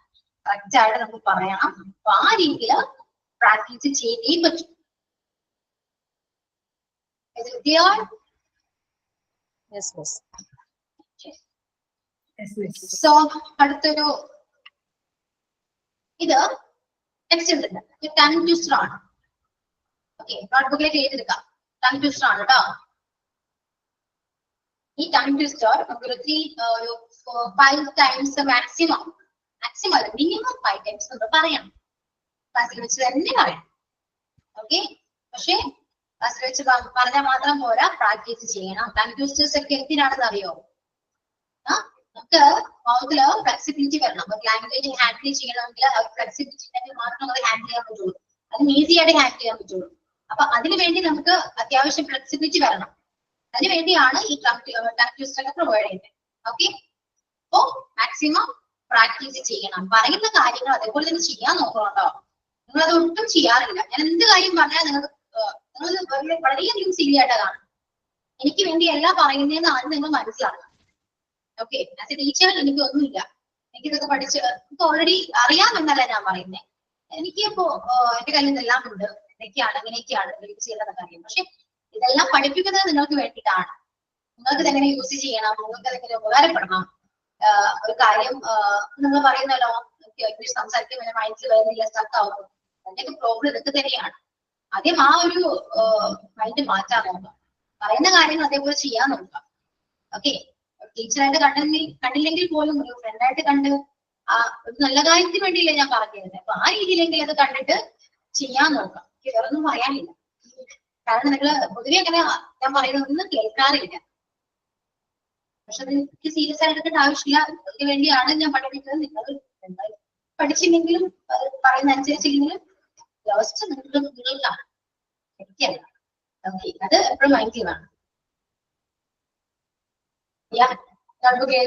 കറക്റ്റ് ആയിട്ട് നമുക്ക് പറയണം. അപ്പൊ ആ രീതിയിൽ പ്രാക്ടീസ് ചെയ്തേ പറ്റും. Yes, miss. Yes, miss. So അടുത്തൊരു ഇത് ടെക്സ്റ്റ് ഉണ്ട്. ടങ് ട്വിസ്റ്റർ ആണ്. ഓക്കെ, നോട്ട്ബുക്കിലേക്ക് എഴുതിയെടുക്കാം. ടങ് ട്വിസ്റ്റർ ആണ് കേട്ടോ. ഈ ടങ് ട്വിസ്റ്റർ നമുക്കൊരു 5 ടൈംസ് മാക്സിമം അല്ല മിനിമം 5 ടൈംസ് നമ്മൾ പറയണം. ക്ലാസ്സിൽ വെച്ച് തന്നെ പറയണം. ഓക്കെ, പക്ഷെ ക്ലാസ്സിൽ വെച്ച് പറഞ്ഞാൽ മാത്രം പോരാ, പ്രാക്ടീസ് ചെയ്യണം. ടങ് ട്വിസ്റ്റേഴ്സ് ഒക്കെ എന്തിനാണെന്ന് അറിയോ? നമുക്ക് മൗത്തില് ഫ്ലെക്സിബിലിറ്റി വരണം. ലാംഗ്വേജ് ഹാൻഡിൽ ചെയ്യണമെങ്കിൽ ഫ്ലെക്സിബിലിറ്റി ഉണ്ടെങ്കിൽ മാത്രം അത് ഹാൻഡിൽ ചെയ്യാൻ പറ്റുള്ളൂ. അതിന് ഈസി ആയിട്ട് ഹാൻഡിൽ ചെയ്യാൻ പറ്റുള്ളൂ. അപ്പൊ അതിനു വേണ്ടി നമുക്ക് അത്യാവശ്യം ഫ്ലെക്സിബിലിറ്റി വരണം. അതിനു വേണ്ടിയാണ് ഈ ടങ് ട്വിസ്റ്റർ ഒക്കെ പ്രൊവൈഡ് ചെയ്യുന്നത്. ഓക്കെ, അപ്പോ മാക്സിമം പ്രാക്ടീസ് ചെയ്യണം. പറയുന്ന കാര്യങ്ങൾ അതേപോലെ തന്നെ ചെയ്യാൻ നോക്കണം കേട്ടോ. നിങ്ങൾ അത് ഒട്ടും ചെയ്യാറില്ല. ഞാൻ എന്ത് കാര്യം പറഞ്ഞാൽ നിങ്ങൾ വളരെയധികം സില്ലി ആയിട്ടാണ്. എനിക്ക് വേണ്ടി എല്ലാം പറയുന്നതെന്ന് ആദ്യം നിങ്ങൾ മനസ്സിലാക്കണം. ഓക്കെ, ആസ് എ ടീച്ചർ എനിക്ക് ഒന്നുമില്ല, എനിക്കിതൊക്കെ പഠിച്ച് എനിക്ക് ഓൾറെഡി അറിയാമെന്നല്ല ഞാൻ പറയുന്നത്. എനിക്ക് ഇപ്പോ എന്റെ കയ്യിൽ നിന്നെല്ലാം ഉണ്ട്, എന്തൊക്കെയാണ് അങ്ങനെയൊക്കെയാണ് യൂസ് ചെയ്യേണ്ട കാര്യം. പക്ഷെ ഇതെല്ലാം പഠിപ്പിക്കുന്നത് നിങ്ങൾക്ക് വേണ്ടിയിട്ടാണ്. നിങ്ങൾക്ക് ഇതെങ്ങനെ യൂസ് ചെയ്യണം, നിങ്ങൾക്ക് അതെങ്ങനെ ഉപകാരപ്പെടണം. ഒരു കാര്യം നിങ്ങൾ പറയുന്നല്ലോ, ഇംഗ്ലീഷ് സംസാരിക്കുമ്പോൾ മൈൻഡിൽ വരുന്നില്ല, സ്റ്റക്ക് ആവും, അതിന്റെയൊക്കെ പ്രോബ്ലം ഇതൊക്കെ തന്നെയാണ്. ആദ്യം ആ ഒരു മൈൻഡ് മാറ്റാൻ നോക്കാം. പറയുന്ന കാര്യങ്ങൾ അതേപോലെ ചെയ്യാൻ നോക്കാം. ഓക്കെ, ടീച്ചറായിട്ട് കണ്ടില്ലെങ്കിൽ പോലും ഒരു ഫ്രണ്ടായിട്ട് കണ്ട് ഒരു നല്ല കാര്യത്തിന് വേണ്ടിയില്ലേ ഞാൻ പറഞ്ഞിരുന്നത്. അപ്പൊ ആ രീതിയിലെങ്കിൽ അത് കണ്ടിട്ട് ചെയ്യാൻ നോക്കാം. വേറൊന്നും പറയാനില്ല. കാരണം നിങ്ങൾ പൊതുവെ അങ്ങനെ ഞാൻ പറയുന്നതൊന്നും കേൾക്കാറില്ല. പക്ഷെ അത് എനിക്ക് സീരിയസ് ആയിട്ട് എടുക്കേണ്ട ആവശ്യമില്ല. അതിന് വേണ്ടിയാണ് ഞാൻ പഠിപ്പിക്കുന്നത്. നിങ്ങൾ എന്തായാലും പഠിച്ചില്ലെങ്കിലും പറയുന്ന അനുസരിച്ചില്ലെങ്കിലും വ്യവസ്ഥ നിങ്ങൾക്കാണ്, എനിക്കല്ല. ഓക്കെ, അത് എപ്പോഴും മൈൻഡിൽ വേണം.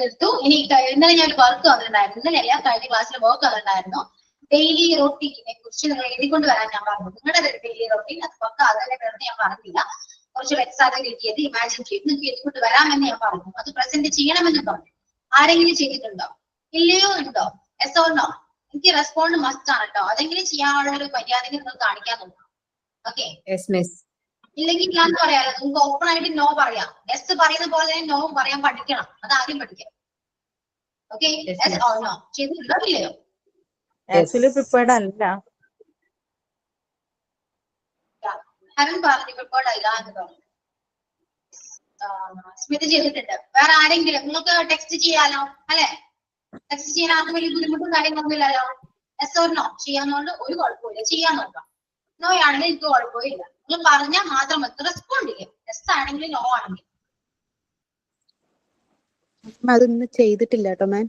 എടുത്തു. ഇനി ഇന്നലെ ഞാൻ വർക്ക് വന്നിട്ടുണ്ടായിരുന്നു. ഇന്നലെ കഴിഞ്ഞ ക്ലാസ്സിൽ വർക്ക് വന്നിട്ടുണ്ടായിരുന്നു. ഡെയിലി റൊട്ടീനെ കുറിച്ച് നിങ്ങൾ എഴുതിക്കൊണ്ട് വരാൻ ഞാൻ പറഞ്ഞു. നിങ്ങളുടെ ഡെയിലി റൊട്ടീൻ അത് പക്ക അതന്നെ വേണമെന്ന് ഞാൻ പറഞ്ഞില്ല. കുറച്ച് എക്സാജറേറ്റ് ചെയ്ത് ഇമാജിൻ ചെയ്ത് നിങ്ങൾക്ക് എഴുതിക്കൊണ്ട് വരാമെന്ന് ഞാൻ പറഞ്ഞു. അത് പ്രസന്റ് ചെയ്യണമെന്ന് പറഞ്ഞു. ആരെങ്കിലും ചെയ്തിട്ടുണ്ടോ? ഇല്ലയോ? ഉണ്ടോ? Yes or no? എനിക്ക് റെസ്പോണ്ട് മസ്റ്റ് ആണ് കേട്ടോ. അതെങ്കിലും ചെയ്യാനുള്ള ഒരു മര്യാദ നിങ്ങൾ കാണിക്കാൻ നോക്കാം. ഓക്കെ, ഇല്ലെങ്കിൽ ഞാൻ പറയാലോ, നിങ്ങൾക്ക് ഓപ്പൺ ആയിട്ട് നോ പറയാം. എസ് പറയുന്ന പോലെ തന്നെ നോ പറയാൻ പഠിക്കണം. അത് ആദ്യം പഠിക്കാം. ഓക്കെ, എസ് ഓർ നോ ചെയ്തിട്ടുണ്ടോ ഇല്ലയോ? ആക്ച്വലി പ്രിപ്പയർഡ് അല്ല. ഹരൻ പറഞ്ഞു പ്രിപ്പയർഡ് അല്ല എന്ന് പറഞ്ഞു. സ്മിത ചെയ്തിട്ടുണ്ട്. വേറെ ആരെങ്കിലും? നിങ്ങൾക്ക് ടെക്സ്റ്റ് ചെയ്യാലോ അല്ലെ? ടെക്സ്റ്റ് ചെയ്യാൻ ആർക്കും വലിയ ബുദ്ധിമുട്ടും കാര്യങ്ങളൊന്നും ഇല്ലല്ലോ. എസ് ഓർ നോ ചെയ്യാന്നുകൊണ്ട് ഒരു കുഴപ്പമില്ല, ചെയ്യാൻ നോക്കാം. നോ ആണെങ്കിൽ എനിക്ക് കുഴപ്പമില്ല. നിങ്ങൾ പറഞ്ഞാൽ മാത്രം മതി, റെസ്പോണ്ട് ചെയ്യും. എസ് ആണെങ്കിലും നോ ആണെങ്കിലും. അതൊന്നും ചെയ്തിട്ടില്ല കേട്ടോ മാം,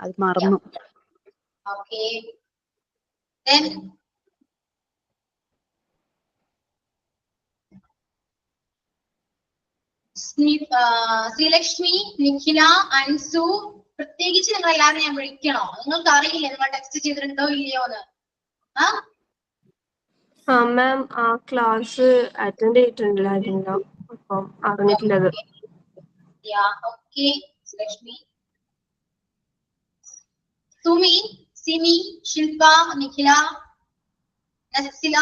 അത് മറന്നു. ഓക്കെ, then ശ്രീലക്ഷ്മി, നിഖില, അൻസു, പ്രത്യേകിച്ച് നിങ്ങൾ എല്ലാവരും ഞാൻ വിളിക്കണോ? നിങ്ങൾക്ക് അറിയില്ലേ നിങ്ങൾ ടെക്സ്റ്റ് ചെയ്തിട്ടുണ്ടോ ഇല്ലയോ എന്ന്? മാം ആ ക്ലാസ് അറ്റൻഡ് ചെയ്തിട്ടുണ്ടായിരുന്നല്ലോ, അപ്പം അറിഞ്ഞിട്ടില്ലത്. Okay, Lakshmi, Sumi, Simi, Shilpa, Nikhila, Nasila,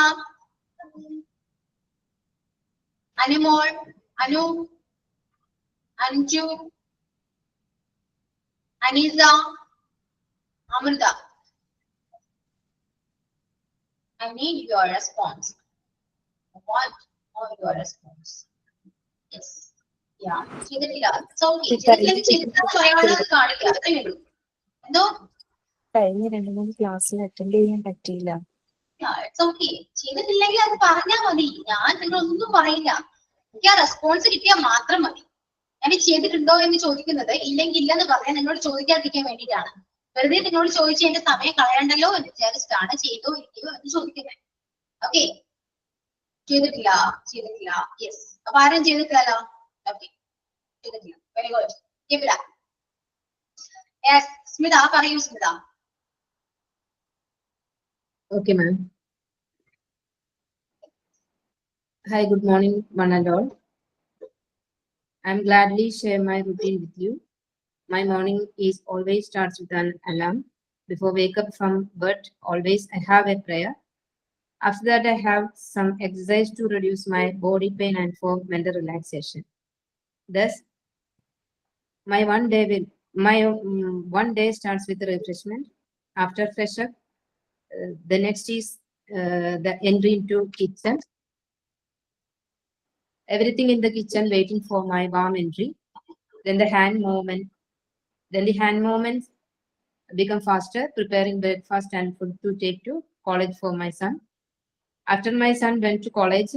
Anumol, Anu, Anju, Aneesa, Amrutha. I need your response. I want all your response. Yes. Yeah. ചെയ്തിട്ടില്ല. So, ചെയ്തിട്ടില്ല പറയാനുള്ളത് കാണില്ല. അത്രയേ ഉള്ളൂ. എന്തോ കഴിഞ്ഞ 2-3 ക്ലാസ്സിൽ അറ്റൻഡ് ചെയ്യാൻ പറ്റിയില്ല. It's okay. ചെയ്തിട്ടില്ലെങ്കിൽ അത് പറഞ്ഞാൽ മതി. ഞാൻ നിങ്ങളൊന്നും പറയില്ല. എനിക്ക് ആ റെസ്പോൺസ് കിട്ടിയാൽ മാത്രം മതി. ഞാൻ ചെയ്തിട്ടുണ്ടോ എന്ന് ചോദിക്കുന്നത് ഇല്ലെങ്കിൽ ഇല്ലെന്ന് പറയാൻ നിങ്ങളോട് ചോദിക്കാതിരിക്കാൻ വേണ്ടിയിട്ടാണ്. വെറുതെ നിങ്ങളോട് ചോദിച്ച് എന്റെ സമയം കളയണ്ടല്ലോ എന്ന് വിചാരിച്ചിട്ടാണ് ചെയ്തോ ഇല്ലയോ എന്ന് ചോദിക്കുന്നത്. ഓക്കെ, ചെയ്തിട്ടില്ല, ചെയ്തിട്ടില്ല. യെസ്, അപ്പൊ ആരും ചെയ്തിട്ടില്ലല്ലോ. ഓക്കെ, ചെയ്തിട്ടില്ല. Very good. യെസ്, സ്മിത പറയൂ. Smitha. Okay, ma'am. Hi, good morning, one and all. I'm gladly share my routine with you. My morning is always starts with an alarm. Before wake up from bed, always I have a prayer. After that, I have some exercise to reduce my body pain and for mental relaxation. Thus, my one day starts with refreshment. After fresh up, the next is the entry into kitchen. Everything in the kitchen waiting for my warm entry. Then the hand movements become faster, preparing breakfast and food to take to college for my son. After my son went to college,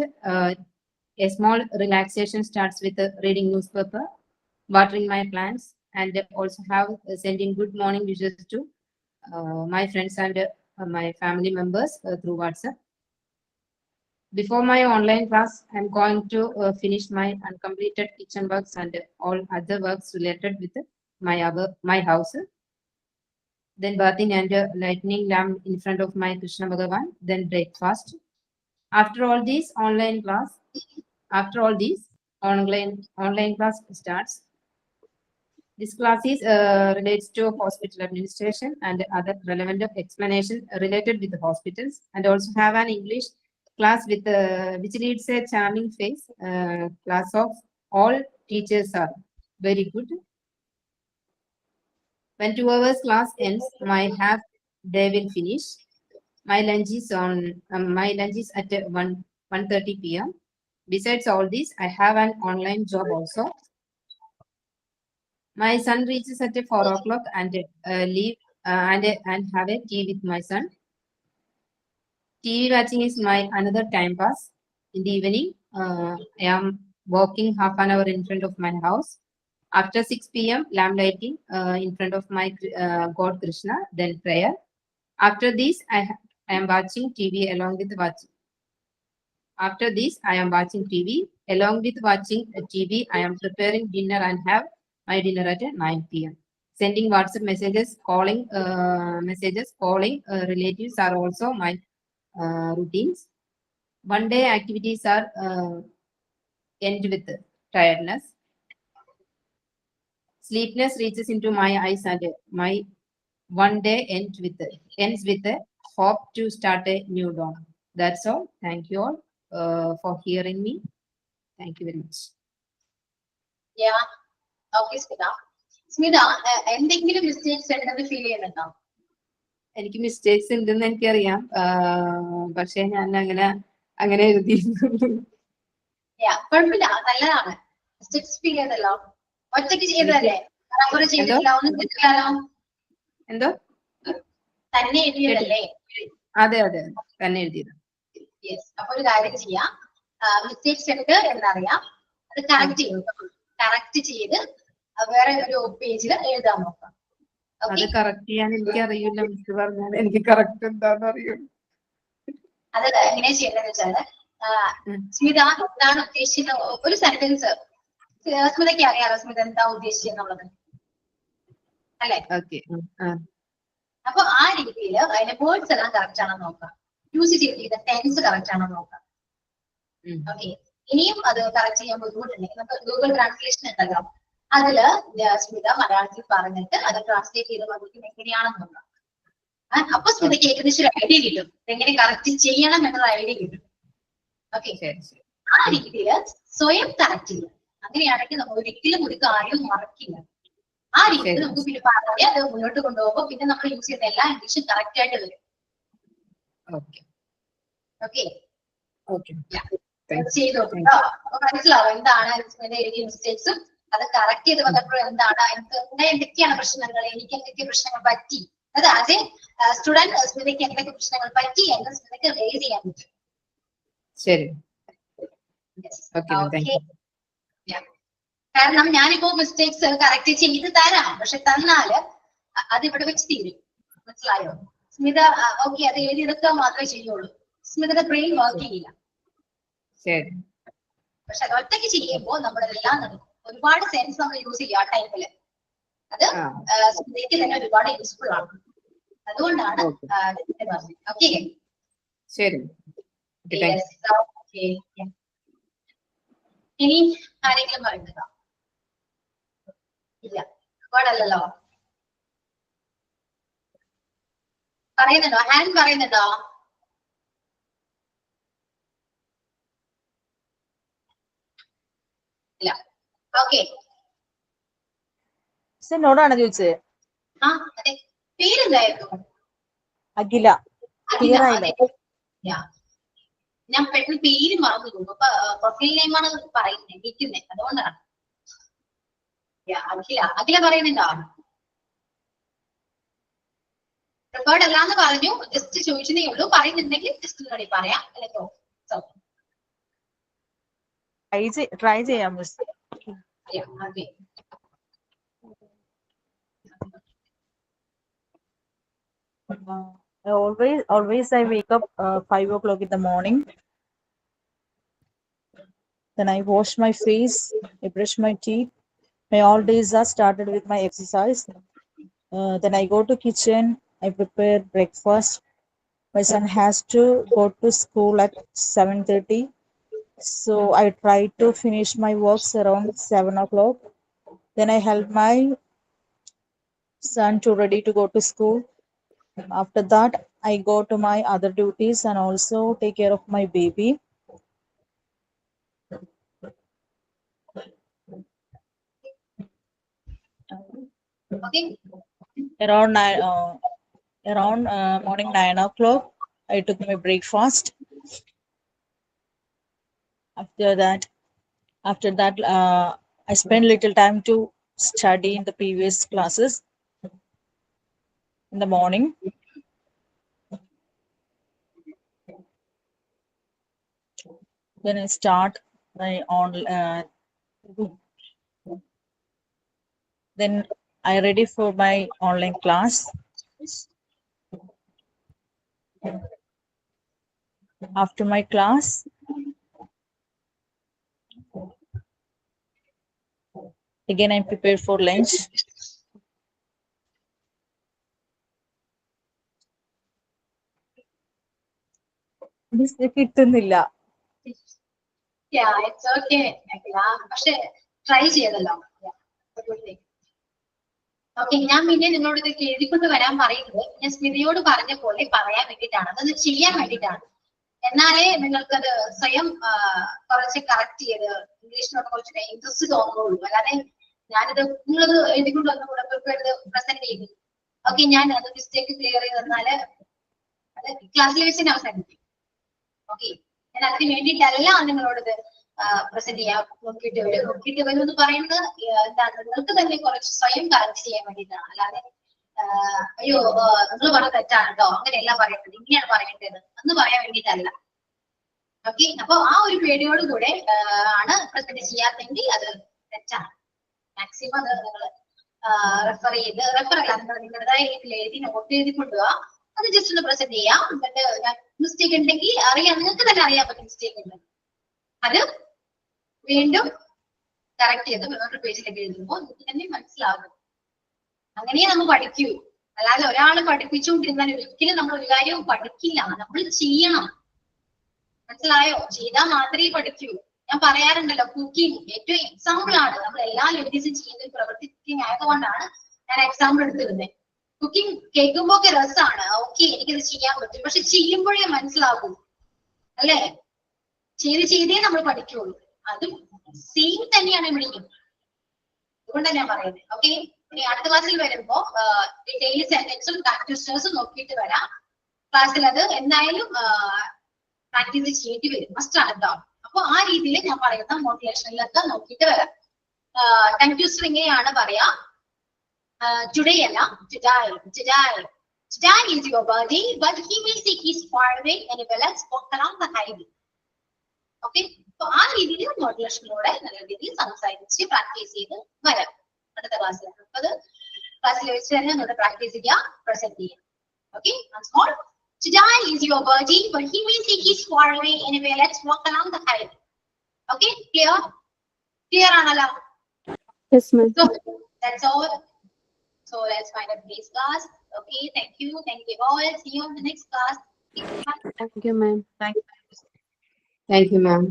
A small relaxation starts with reading newspaper, watering my plants, and also have sending good morning wishes to my friends and my family members through WhatsApp. Before my online class, I'm going to finish my uncompleted kitchen works and all other works related with my house. Then bathing and lighting lamp in front of my Krishna Bhagavan. Then breakfast. After all these online class, online class starts. This class is relates to hospital administration and other relevant explanation related with the hospitals, and also have an English class with which leads a charming face. Class of all teachers are very good. When 2 hours class ends, my half day will finish. My lunch is at 1:30 p.m. Besides all this, I have an online job also. My son reaches at 4 o'clock and leave and have a tea with my son. TV watching is my another time pass. In the evening, I am walking half an hour in front of my house. After 6 p.m., lamp lighting in front of my God Krishna, then prayer. After this, I am watching TV along with watching. After this, I am watching TV. Along with watching TV, I am preparing dinner and have my dinner at 9 p.m. Sending WhatsApp messages, calling relatives are also my routines. One day activities are end with tiredness. Sleepiness reaches into my eyes and my one day ends with a hope to start a new dawn. That's all. Thank you all for hearing me. Thank you very much. Yeah. Okay, Smita. Smita, എന്തെങ്കിലും mistakes ഉണ്ടെന്ന് feel ചെയ്യുന്നുണ്ടോ? എനിക്ക് mistakes ഉണ്ടെന്ന് എനിക്കറിയാം, പക്ഷെ ഞാൻ അങ്ങനെ എഴുതി. കുഴപ്പമില്ല, നല്ലതാണ്. മിസ്റ്റേക്സ് ഫീൽ ചെയ്തല്ലോ, ഒറ്റയ്ക്ക് ചെയ്തതല്ലേ, ചെയ്തിട്ടില്ല, ഒന്നും ചെയ്തിട്ടില്ലല്ലോ, എന്തോ തന്നെ എഴുതിയതല്ലേ? അതെ അതെ, തന്നെ എഴുതിയത്. യെസ്. അപ്പൊ ഒരു കാര്യം ചെയ്യാം, മിസ്റ്റേക്സ് ഉണ്ട് എന്നറിയാം, അത് കറക്റ്റ് ചെയ്ത് വേറെ ഒരു പേജിൽ എഴുതാൻ നോക്കാം. അത് കറക്റ്റ് ചെയ്യാൻ എനിക്ക് അറിയില്ല, മിസ് പറഞ്ഞാൽ എനിക്ക് കറക്റ്റ് എന്താന്ന് അറിയും. അത് എങ്ങനെ ചെയ്യേണ്ടതെന്ന് വെച്ചാല്, സ്മിത എന്താണ് ഉദ്ദേശിക്കുന്നത് ഒരു സെന്റൻസ് സ്മിതയ്ക്ക് അറിയാലോ, സ്മിത എന്താ ഉദ്ദേശിച്ചെന്നുള്ളത് അല്ലെ? അപ്പൊ ആ രീതിയിൽ അതിന്റെ വേർഡ്സ് എല്ലാം കറക്റ്റ് ആണോ നോക്കാം, യൂസ് ചെയ്തിരിക്കുന്ന ടെൻസ് കറക്റ്റ് ആണോ നോക്കാം. ഓക്കെ, ഇനിയും അത് കറക്റ്റ് ചെയ്യാൻ ബുദ്ധിമുട്ടുണ്ടെങ്കിൽ നമുക്ക് ഗൂഗിൾ ട്രാൻസ്ലേഷൻ ഉണ്ടല്ലോ, അതില് സ്മിത മലയാളത്തിൽ പറഞ്ഞിട്ട് അത് ട്രാൻസ്ലേറ്റ് ചെയ്ത് വന്നിട്ട് എങ്ങനെയാണെന്ന് നോക്കാം. അപ്പൊ സ്മിതയ്ക്ക് ഏകദേശം ഒരു ഐഡിയ കിട്ടും, എങ്ങനെ കറക്റ്റ് ചെയ്യണം എന്നുള്ള ഐഡിയ കിട്ടും. ഓക്കെ, ആ രീതിയിൽ സ്വയം കറക്റ്റ് ചെയ്യാം. അങ്ങനെയാണെങ്കിൽ നമ്മൾ ഒരിക്കലും ഒരു കാര്യവും മറക്കില്ല. ആ രീതിയിൽ നമുക്ക് പിന്നെ പറഞ്ഞ് അത് മുന്നോട്ട് കൊണ്ടുപോകുമ്പോൾ പിന്നെ നമ്മൾ യൂസ് ചെയ്യുന്ന എല്ലാ ഇംഗ്ലീഷും കറക്റ്റ് ആയിട്ട് വരും. ഓക്കെ, ചെയ്ത് നോക്കുമ്പോ അപ്പൊ മനസ്സിലാവും എന്താണ് എഴുതിയ മിസ്റ്റേക്സും അത് കറക്റ്റ് ചെയ്ത് വന്നപ്പോൾ എന്താണ് എന്തൊക്കെയാണ് പ്രശ്നങ്ങൾ, എനിക്ക് എന്തൊക്കെ പ്രശ്നങ്ങൾ പറ്റി, അത് ആസ് എ സ്റ്റുഡന്റ് സ്മിതയ്ക്ക് എന്തൊക്കെ പ്രശ്നങ്ങൾ പറ്റി എന്ന് സ്മിതയ്ക്ക് റേസ് ചെയ്യാൻ പറ്റും. ശരി, കാരണം ഞാനിപ്പോ മിസ്റ്റേക്സ് കറക്റ്റ് ചെയ്ത് തരാം, പക്ഷെ തന്നാല് അത് ഇവിടെ വെച്ച് തീരും. മനസ്സിലായോ? സ്മിത ഓക്കെ അത് എഴുതിയെടുക്കാൻ മാത്രമേ ചെയ്യുള്ളൂ, സ്മിതയുടെ ബ്രെയിൻ വർക്ക് ചെയ്യില്ല. പക്ഷെ അത് ഒറ്റയ്ക്ക് ചെയ്യുമ്പോൾ നമ്മളെല്ലാം നടക്കും. ഒരുപാട് സെൻസ് നമ്മൾ യൂസ് ചെയ്യും ആ ടൈമില്, അത് സ്മിതയ്ക്ക് തന്നെ ഒരുപാട് യൂസ്ഫുൾ ആണ്. അതുകൊണ്ടാണ് ഓക്കെ. ശരി, ഇനി ആരെങ്കിലും പറയുന്നതോ? ഇല്ല, പാടല്ലോ. പറയുന്നുണ്ടോ? ഹാൻഡ് പറയുന്നുണ്ടോ? ഇല്ല. ഓക്കെ, എന്നോടാണ് ചോദിച്ചത്. ആ അതെ, പേരെന്തായിരുന്നു? അഖില. ഞാൻ പെട്ടെന്ന് പേര് മറന്നു പോകും, അപ്പൊ പ്രൊഫൈൽ നെയിമാണ് പറയുന്നത് വിളിക്കുന്നത്, അതുകൊണ്ടാണ്. അഖില പറയുന്നുണ്ടോ? പ്രിപ്പേർഡ് അല്ലാന്ന് പറഞ്ഞു, ജസ്റ്റ് ചോദിച്ചതേ ഉള്ളൂ. പറയുന്നുണ്ടെങ്കിൽ ജസ്റ്റ് പറയാം, അല്ലല്ലോ. ട്രൈ ചെയ്യാം miss. Yeah, okay. Always I wake up 5 o'clock in the morning. Then I wash my face, I brush my teeth. My all days are started with my exercise. Then I go to kitchen, I prepare breakfast. My son has to go to school at 7:30. So I try to finish my works around 7 o'clock. Then I help my son to ready to go to school. After that, I go to my other duties and also take care of my baby. Okay. Around morning 9 o'clock, I took my breakfast. After that, I spend little time to study in the previous classes in the morning. Then I start my then I ready for my online class. After my class, again I prepare for lunch. This കിട്ടുന്നില്ല. Yeah, it's okay. പക്ഷെ try ചെയ്തല്ലോ. Okay, ഞാൻ പിന്നെ നിങ്ങളോട് ഇത് എഴുതിക്കൊണ്ട് വരാൻ പറയുന്നത് ഞാൻ സ്മിതയോട് പറഞ്ഞ പോലെ പറയാൻ വേണ്ടിയിട്ടാണ്, അതൊന്ന് ചെയ്യാൻ വേണ്ടിയിട്ടാണ്. എന്നാലേ നിങ്ങൾക്കത് സ്വയം കുറച്ച് കറക്റ്റ് ചെയ്ത് ഇംഗ്ലീഷിനോട് കുറച്ച് ഇൻട്രസ്റ്റ് തോന്നുള്ളൂ. അല്ലാതെ ഞാനിത് നിങ്ങളത് എഴുതിക്കൊണ്ട് വന്ന കൂടെ പ്രസന്റ് ചെയ്തു. ഓക്കെ, ഞാൻ അത് മിസ്റ്റേക്ക് ക്ലിയർ ചെയ്ത് തന്നാല് അത് ക്ലാസ്സിൽ വെച്ച് ഞാൻ അവസാനിപ്പിക്കും. ഓക്കെ, ഞാൻ അതിന് വേണ്ടിയിട്ടല്ല നിങ്ങളോടത് പ്രസന്റ് ചെയ്യാൻ നോക്കിയിട്ട് വരും എന്ന് പറയുന്നത് എന്താണ്, നിങ്ങൾക്ക് തന്നെ കുറച്ച് സ്വയം കറക്റ്റ് ചെയ്യാൻ വേണ്ടിയിട്ടാണ്. അല്ലാതെ അയ്യോ നിങ്ങൾ പറഞ്ഞ തെറ്റാണ് കേട്ടോ, അങ്ങനെയല്ല പറയേണ്ടത്, ഇങ്ങനെയാണ് പറയേണ്ടത് എന്ന് പറയാൻ വേണ്ടിയിട്ടല്ല. ഓക്കെ, അപ്പൊ ആ ഒരു പേടിയോട് കൂടെ ആണ് പ്രസന്റ് ചെയ്യാത്തെങ്കിൽ അത് തെറ്റാണ്. മാക്സിമം അത് നിങ്ങൾ റെഫർ അല്ല, നിങ്ങൾ നിങ്ങളുടേതായ രീതിയിൽ എഴുതി നോട്ട് എഴുതി കൊണ്ടുപോവാ, അത് ജസ്റ്റ് ഒന്ന് പ്രസന്റ് ചെയ്യാം. എന്നിട്ട് മിസ്റ്റേക്ക് ഉണ്ടെങ്കിൽ അറിയാം, നിങ്ങൾക്ക് തന്നെ അറിയാൻ പറ്റും മിസ്റ്റേക്ക് ഉണ്ട്, അത് വീണ്ടും കറക്റ്റ് ചെയ്ത് വേറൊരു പേജിലേക്ക് എഴുതുമ്പോൾ നിങ്ങൾക്ക് തന്നെ മനസ്സിലാകും. അങ്ങനെ നമ്മൾ പഠിക്കൂ. അല്ലാതെ ഒരാൾ പഠിപ്പിച്ചുകൊണ്ടിരുന്നാൽ ഒരിക്കലും നമ്മൾ ഒരു കാര്യവും പഠിക്കില്ല, നമ്മൾ ചെയ്യണം. മനസ്സിലായോ? ചെയ്താൽ മാത്രമേ പഠിക്കൂ. ഞാൻ പറയാറുണ്ടല്ലോ, കുക്കിംഗ് ഏറ്റവും എക്സാമ്പിൾ ആണ്. നമ്മൾ എല്ലാ ലേഡീസും ചെയ്യുന്ന ഒരു പ്രവൃത്തി കുക്കിംഗ് ആയതുകൊണ്ടാണ് ഞാൻ എക്സാമ്പിൾ എടുത്തിരുന്നത്. കുക്കിംഗ് കേൾക്കുമ്പോ ഒക്കെ രസമാണ്, ഓക്കെ എനിക്കത് ചെയ്യാൻ പറ്റും, പക്ഷെ ചെയ്യുമ്പോഴേ മനസ്സിലാകൂ അല്ലേ? ചെയ്തേ നമ്മൾ പഠിക്കുള്ളൂ. അതും സെയിം തന്നെയാണ് ഇവിടെയും, അതുകൊണ്ടാണ് ഞാൻ പറയുന്നത്. ഓക്കെ, ഇനി അടുത്ത ക്ലാസ്സിൽ വരുമ്പോ ഡെയിലി സെന്റൻസും പ്രാക്ടീസേഴ്സും നോക്കിയിട്ട് വരാം. ക്ലാസ്സിൽ അത് എന്തായാലും പ്രാക്ടീസ് ചെയ്യേണ്ടി വരും, മസ്റ്റ് ആണ് കേട്ടോ. അപ്പൊ ആ രീതിയിൽ ഞാൻ പറയുന്ന മോട്ടിവേഷനിലൊക്കെ നോക്കിയിട്ട് വരാം. ടങ് ട്വിസ്റ്റർ ഇങ്ങനെയാണ് പറയാ, today അല്ല, today is your birthday, but he may say he's far away and let's walk along the highway. Okay, അപ്പൊ ആ രീതിയിൽ മോട്ടിവേഷനിലൂടെ നല്ല രീതിയിൽ സംസാരിച്ച് പ്രാക്ടീസ് ചെയ്ത് വരാം അടുത്ത ക്ലാസ്സിൽ. അപ്പൊ അത് ക്ലാസ്സിൽ വെച്ച് തന്നെ നമ്മുടെ പ്രാക്ടീസ് ചെയ്യുക, പ്രസന്റ് ചെയ്യുക. Okay, today is your birthday, but he may say he's far away anyway, let's walk along the highway. Okay, clear ആണല്ലോ? Yes, ma'am. So that's all. So let's find up today's class. Okay, thank you all. See you in the next class. Okay, bye. Thank you, ma'am. Thank you, ma'am.